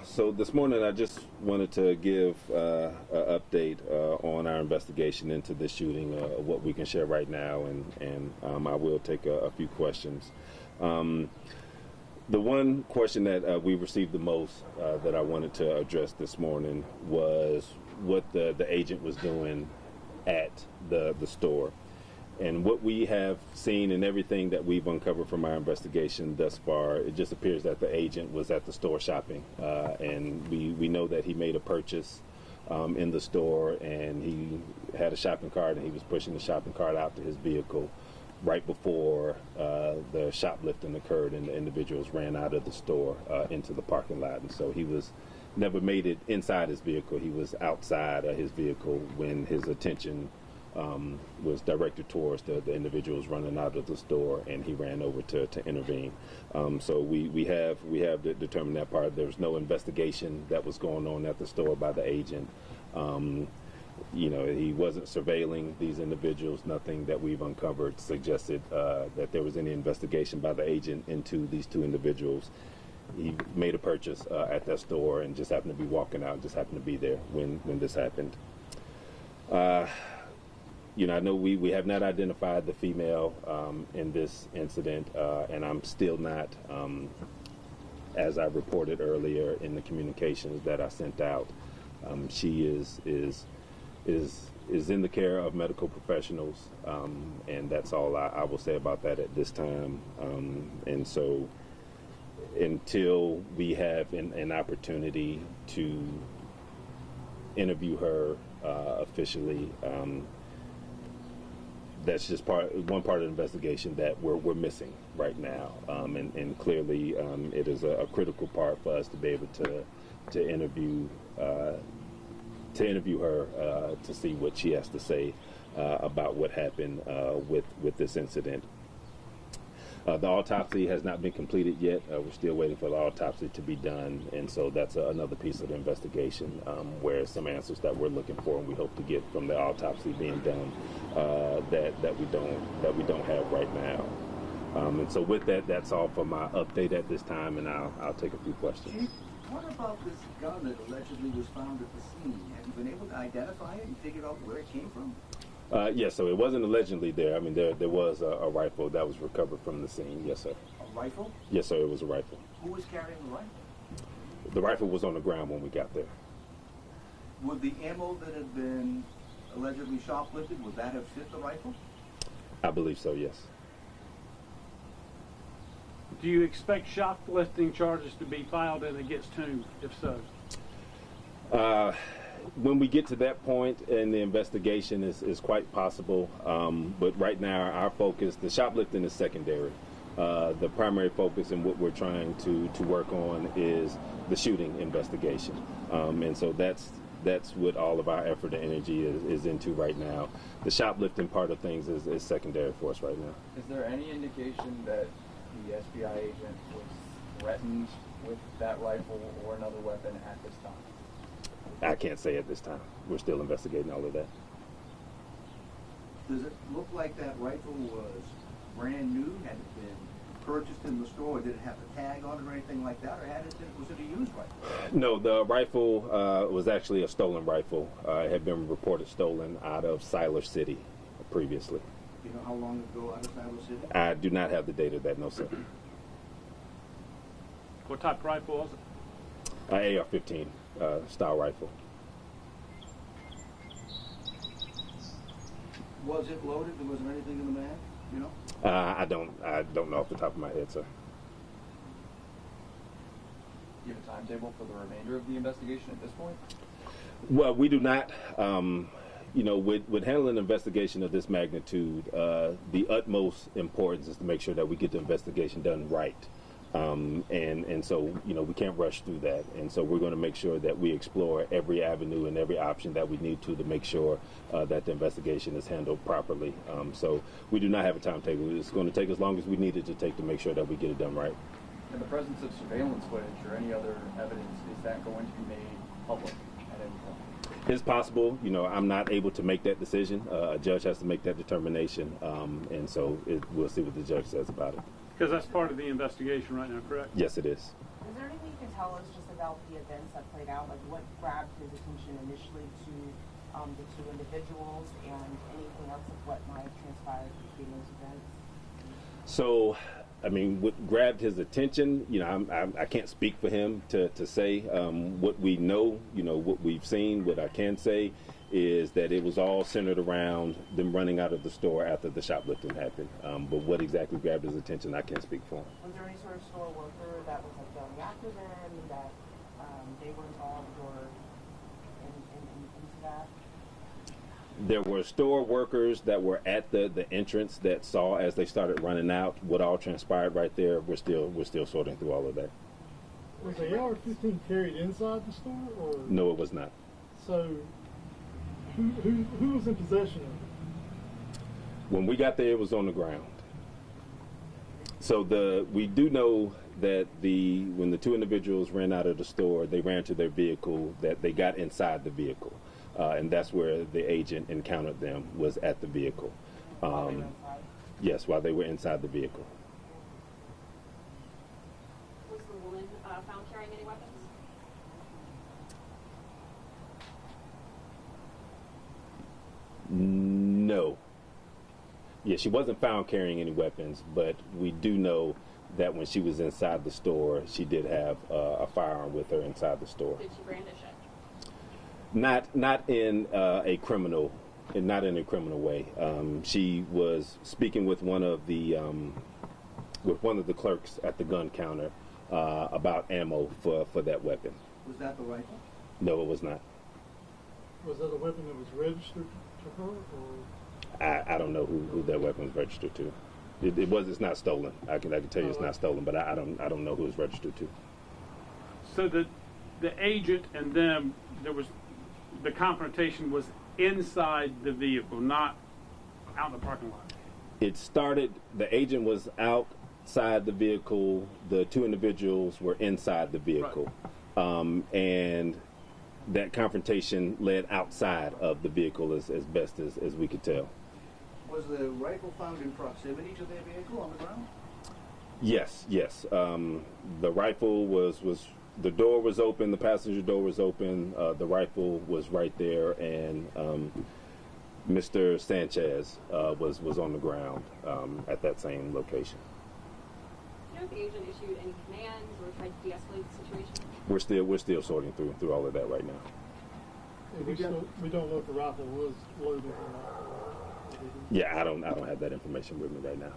So this morning I just wanted to give an update on our investigation into this shooting, what we can share right now, and I will take a few questions. The one question that we received the most that I wanted to address this morning was what the agent was doing at the store. And what we have seen and everything that we've uncovered from our investigation thus far, it just appears that the agent was at the store shopping. And we know that he made a purchase in the store, and he had a shopping cart, and he was pushing the shopping cart out to his vehicle right before the shoplifting occurred, and the individuals ran out of the store into the parking lot. And so he never made it inside his vehicle. He was outside of his vehicle when his attention was directed towards the individuals running out of the store, and he ran over to intervene. So we have determined that part. There was no investigation that was going on at the store by the agent. He wasn't surveilling these individuals. Nothing that we've uncovered suggested that there was any investigation by the agent into these two individuals. He made a purchase at that store and just happened to be walking out, just happened to be there when this happened. I know we have not identified the female in this incident, and I'm still not, as I reported earlier in the communications that I sent out. She is in the care of medical professionals, and that's all I will say about that at this time. And so, until we have an opportunity to interview her officially, that's just one part of the investigation that we're missing right now, and clearly it is a critical part for us to be able to interview her to see what she has to say about what happened with this incident. The autopsy has not been completed yet. We're still waiting for the autopsy to be done, and so that's another piece of the investigation where some answers that we're looking for and we hope to get from the autopsy being done that we don't have right now. And so with that, that's all for my update at this time, and I'll take a few questions. Chief, what about this gun that allegedly was found at the scene? Have you been able to identify it and figure out where it came from? Yes, so it wasn't allegedly there. I mean, there was a rifle that was recovered from the scene. Yes, sir. A rifle? Yes, sir, it was a rifle. Who was carrying the rifle? The rifle was on the ground when we got there. Would the ammo that had been allegedly shoplifted, would that have fit the rifle? I believe so, yes. Do you expect shoplifting charges to be filed and against whom, if so? When we get to that point in the investigation is quite possible, but right now our focus, the shoplifting is secondary. The primary focus and what we're trying to work on is the shooting investigation, and so that's what all of our effort and energy is into right now. The shoplifting part of things is secondary for us right now. Is there any indication that the SBI agent was threatened with that rifle or another weapon at this time? I can't say at this time. We're still investigating all of that. Does it look like that rifle was brand new? Had it been purchased in the store? Did it have a tag on it or anything like that? Or was it a used rifle? No, the rifle was actually a stolen rifle. It had been reported stolen out of Siler City previously. You know how long ago out of Siler City? I do not have the date of that, no, sir. What type of rifle was it? AR-15 style rifle. Was it loaded? Was there anything in the mag? You know? I don't know off the top of my head, sir. Do you have a timetable for the remainder of the investigation at this point? Well, we do not. With handling an investigation of this magnitude, the utmost importance is to make sure that we get the investigation done right. And so, we can't rush through that. And so we're going to make sure that we explore every avenue and every option that we need to make sure that the investigation is handled properly. So we do not have a timetable. It's going to take as long as we need it to take to make sure that we get it done right. In the presence of surveillance footage or any other evidence, is that going to be made public at any point? It's possible. I'm not able to make that decision. A judge has to make that determination. And so we'll see what the judge says about it. Because that's part of the investigation right now, correct? Yes, it is. Is there anything you can tell us just about about the events that played out? Like, what grabbed his attention initially to the two individuals, and anything else of what might have transpired between those events? So, I mean, what grabbed his attention, you know, I can't speak for him to say what we know, you know, what we've seen. What I can say is that it was all centered around them running out of the store after the shoplifting happened. But what exactly grabbed his attention, I can't speak for him. Was there any sort of store worker that was like going after them, that they were involved or into that? There were store workers that were at the entrance that saw as they started running out. What all transpired right there, we're still sorting through all of that. Was the AR-15 carried inside the store, or No, it was not. so? Who was in possession of it? When we got there, it was on the ground. So we do know that when the two individuals ran out of the store, they ran to their vehicle, that they got inside the vehicle. And that's where the agent encountered them, was at the vehicle. While they were inside? Yes, while they were inside the vehicle. Was the woman found carrying any weapons? No. Yeah, she wasn't found carrying any weapons, but we do know that when she was inside the store, she did have a firearm with her inside the store. Did she brandish it? Not in a criminal way. She was speaking with one of the clerks at the gun counter about ammo for that weapon. Was that the rifle? No, it was not. Was that a weapon that was registered to her, or? I don't know who that weapon was registered to. It's not stolen. I can tell you it's not stolen, but I don't know who it's registered to. So the agent and them, the confrontation was inside the vehicle, not out in the parking lot. It started, the agent was outside the vehicle, the two individuals were inside the vehicle. Right. And that confrontation led outside of the vehicle as best as we could tell. Was the rifle found in proximity to their vehicle on the ground? Yes. The rifle was the door was open, the passenger door was open, the rifle was right there, and Mr. Sanchez was on the ground at that same location. Do you know if the agent issued any commands or tried to de-escalate the situation? We're still sorting through all of that right now. We don't know if the rifle was loaded or not. Yeah, I don't have that information with me right now.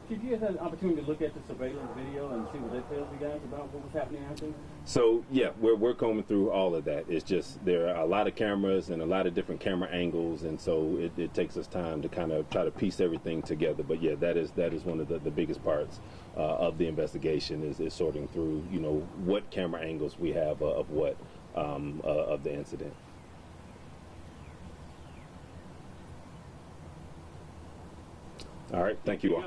Did you guys have an opportunity to look at the surveillance video and see what that tells you guys about what was happening out there? So yeah, we're combing through all of that. It's just there are a lot of cameras and a lot of different camera angles, and so it takes us time to kind of try to piece everything together. But yeah, that is one of the biggest parts of the investigation is sorting through, you know, what camera angles we have of what of the incident. All right, thank you all.